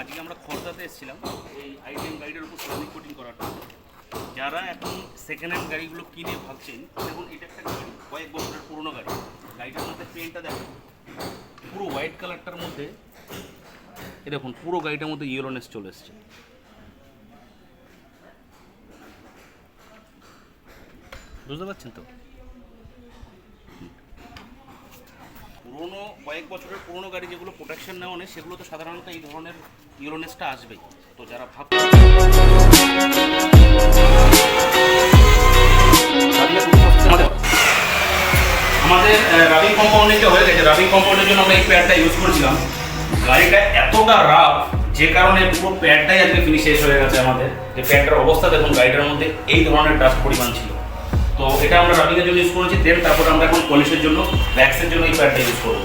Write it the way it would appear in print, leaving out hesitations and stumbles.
আজকে আমরা খড়দাতে এসেছিলাম এই আইটেম গাড়িটার উপর সিরামিক কোটিং করাটা। যারা এখন সেকেন্ড হ্যান্ড গাড়িগুলো কিনে ভাবছেন, দেখুন এটা একটা গাড়ি, কয়েক বছরের পুরোনো গাড়ি। গাড়িটার মধ্যে পেন্টটা দেখুন, পুরো হোয়াইট কালারটার মধ্যে এ দেখুন পুরো গাড়িটার মধ্যে ইয়েলোনেস চলে এসছে। বুঝতে পারছেন তো? পুরোনো কয়েক বছরের পুরোনো গাড়ি যেগুলো প্রোটেকশন নেওয়া নেই, সেগুলো তো সাধারণত এই ধরনের ইয়েলোনেসটা আসবেই। তো যারা আমাদের রাবিং কম্পাউন্ডে হয়ে গেছে, রাবিং কম্পাউন্ডের জন্য আমরা এই প্যাডটা ইউজ করেছিলাম। গাড়িটা এতটা রাফ যে কারণে পুরো প্যাডটাই আজকে ফিনিশ শেষ হয়ে গেছে আমাদের। যে প্যাডটার অবস্থা দেখুন, গাড়িটার মধ্যে এই ধরনের ডাস্ট পরিমাণ ছিল। তো এটা আমরা রাবিংয়ের জন্য ইউজ করেছি, দেন তারপরে আমরা এখন পলিশের জন্য, ভ্যাক্সের জন্য এই প্যাডটা ইউজ করবো।